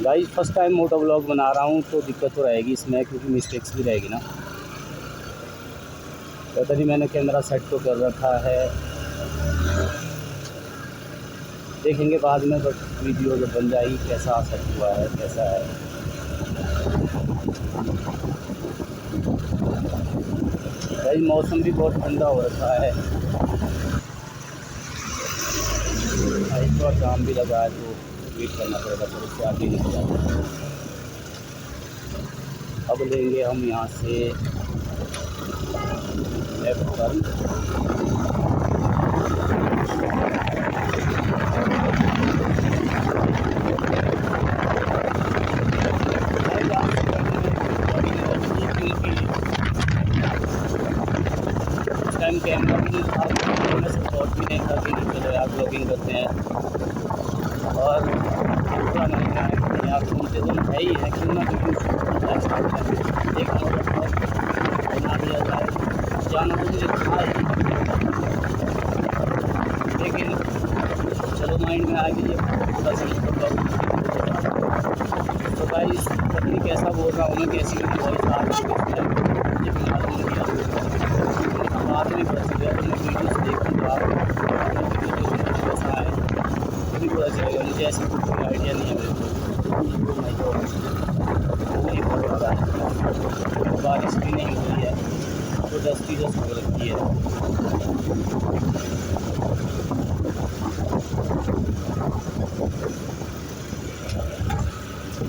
भाई first time मोटो blog बना रहा हूँ तो दिक्कत तो रहेगी इसमें, क्योंकि मिस्टेक्स भी रहेगी ना। पता नहीं मैंने कैमरा सेट तो कर रखा है, देखेंगे बाद में, बट वीडियो जब बन जाएगी कैसा सेट हुआ है कैसा है। भाई मौसम भी बहुत ठंडा हो रखा है, भाई थोड़ा जाम भी लगा है तो वेट करना पड़ेगा, फिर उससे आगे निकल जाएगा। अब लेंगे हम यहाँ से लेफ्ट टर्न। टाइम कैमरा भी नहीं था, मैं सपोर्ट भी नहीं था कि चलो यार ब्लॉगिंग करते हैं। और पूरा नहीं है कि यार सुनते तो है ही है, क्यों ना क्योंकि एक बना दिया जाए, जाना तो मुझे था ही, लेकिन चलो माइंड में आ गई पूरा ब्लॉग। तो भाई पता नहीं कैसा बोल रहा हूँ मैं, कैसी वॉइस आ रही है, लेकिन मालूम नहीं किया बाद में पता चल गया। तो मैं वीडियोस देखूँगा कैसा है तभी पता चलेगा, मुझे ऐसी कोई आइडिया नहीं है मेरे को। नहीं बहुत ज़्यादा है, बारिश भी नहीं हो रही है, तो डस्टी जस्ट हो रखी है।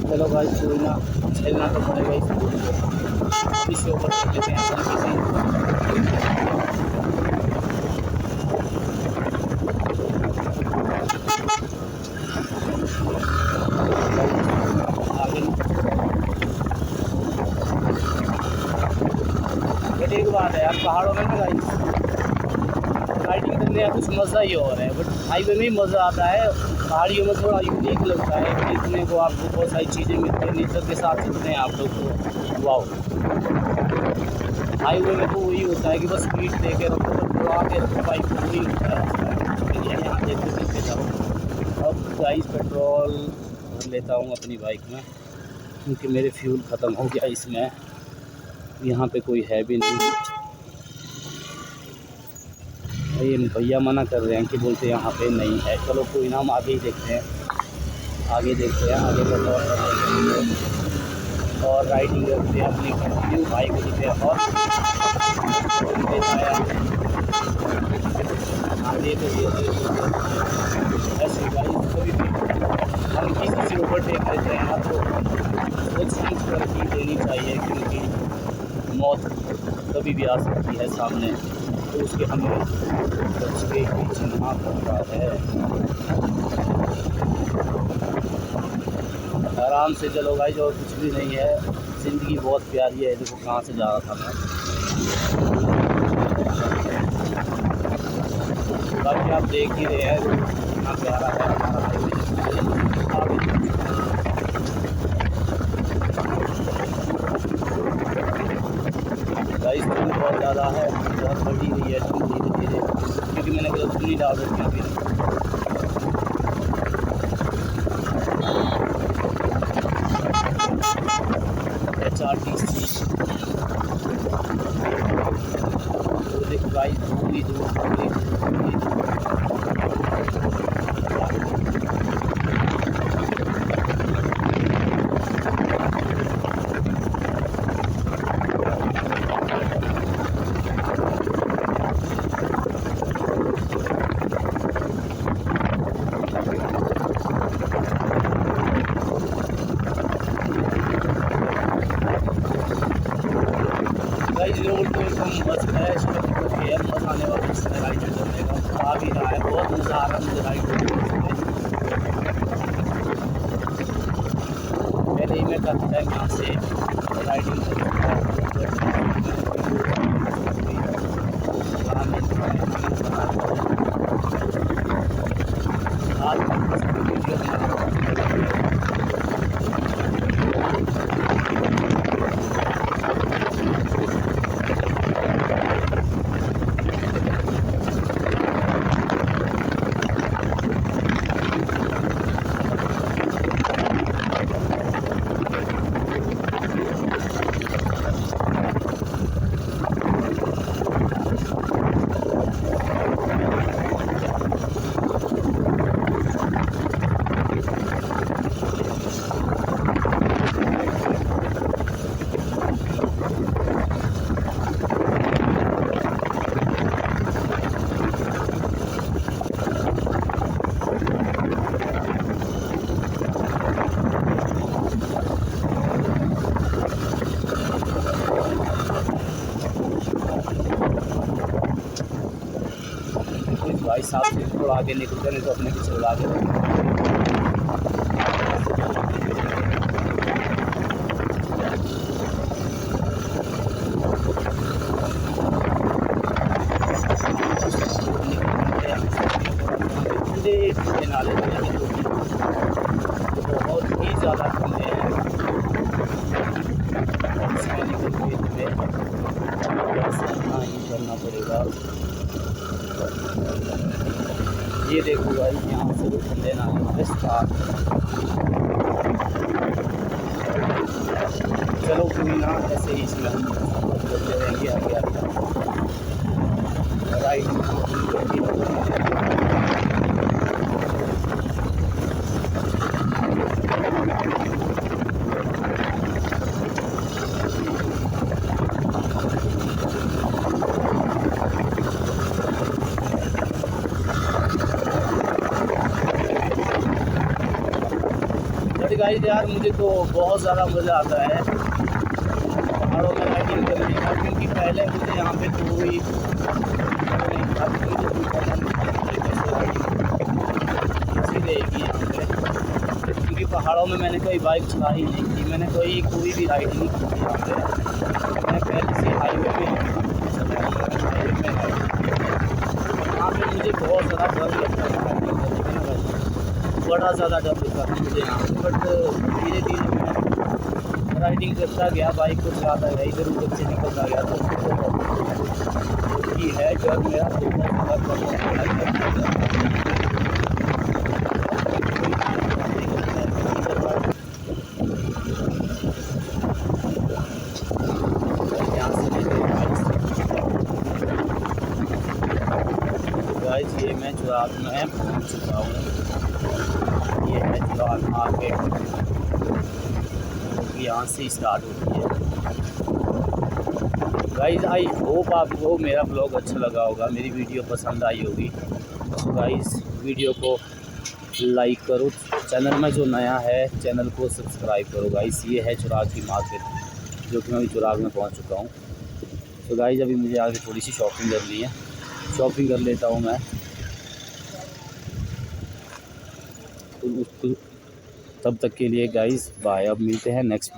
चलो भाई कोई ना, झेलना तो पड़ेगा इसके ऊपर चल लेते हैं आगे। बट एक बात है यार, पहाड़ों में ना राइडिंग करने का कुछ मज़ा ही और है, बट हाईवे में ही मज़ा आता है। पहाड़ियों में थोड़ा यूनिक लगता है, देखने को आपको बहुत सारी चीज़ें मिलती हैं, नेचर के साथ चलते हैं आप लोग तो वाओ। हाईवे में तो वही होता है कि बस स्पीड दे के रखो, तो आगे रखो बाइक को, वही होता है। यहाँ देखते जाओ। अब गाइस पेट्रोल भर लेता हूँ अपनी बाइक में, क्योंकि मेरे फ्यूल ख़त्म हो गया इसमें। यहाँ पे कोई है भी नहीं, ये भैया मना कर रहे हैं कि बोलते हैं यहाँ पे नहीं है। चलो कोई ना, हम आगे ही देखते हैं, आगे देखते हैं, आगे का और राइडिंग करते हैं अपनी कंटिन्यू। बाइक को देते हैं और आगे तो ऐसे गाइस कभी भी हम किसी से ओवरटेक लेते हैं ना तो सोच समझ कर ही देनी चाहिए, क्योंकि मौत कभी भी आ सकती है सामने, तो उसके हमें बच के ही चलना पड़ता है। आराम से चलो भाई, और कुछ भी नहीं है, ज़िंदगी बहुत प्यारी है। देखो कहाँ से जा रहा था मैं, बाकी आप देख ही रहे हैं कितना प्यारा है हमारा गाइस। धूप बहुत ज़्यादा है, बहुत बढ़ी हुई है धीरे धीरे, क्योंकि मैंने ग्लव्स नहीं डाल रखे अभी। HRTC तो देखो गाइस, पूरी दूर रोड तो एकदम मस्त है, इसमें तो एयर मजा आने वाला है राइड करने का। आ भी रहा है, बहुत मज़ा आ रहा है मुझे राइड करने में। पहले ही मैं काफ़ी टाइम यहाँ से राइडिंग आज आगे निकल कर, नहीं तो अपने पीछे उड़ा के। ठंडे नाले बहुत ही ज़्यादा ठंडे हैं। इसमें निकल के तुम्हें सामना ही करना पड़ेगा। ये देखो भाई, यहाँ से वो ठंडे नाले स्टार्ट। चलो कोई ना, ऐसे ही इसमें हम चलते रहेंगे आगे आगे। राइट गाइस यार, मुझे तो बहुत ज़्यादा मज़ा आता है पहाड़ों में राइडिंग करने का, क्योंकि पहले मुझे यहाँ पे कोई रहेगी यहाँ पे, क्योंकि पहाड़ों में मैंने कोई बाइक चलाई नहीं थी, मैंने कोई भी राइडिंग नहीं की यहाँ पे। मैं पहले से हाईवे में यहाँ पे मुझे बहुत ज़्यादा डर लगता है, बड़ा ज़्यादा डर लगता है मुझे यहाँ पे। बट धीरे धीरे मैं राइडिंग करता गया, बाइक को चलाता गया, इधर उधर से निकलता गया, तो ये है डर मेरा गाइस। ये मैं चुराग में पहुँच चुका हूँ। ये है चुराग मार्केट, यहाँ से स्टार्ट होती है। गाइस आई होप आपको मेरा ब्लॉग अच्छा लगा होगा, मेरी वीडियो पसंद आई होगी। तो गाइस वीडियो को लाइक करो, चैनल में जो नया है चैनल को सब्सक्राइब करो। गाइस ये है चुराग की मार्केट, जो कि मैं अभी चुराग में पहुंच चुका हूं। तो गाइस अभी मुझे आगे थोड़ी सी शॉपिंग करनी है, शॉपिंग कर लेता हूं मैं। तो तब तक के लिए गाइस बाय, अब मिलते हैं नेक्स्ट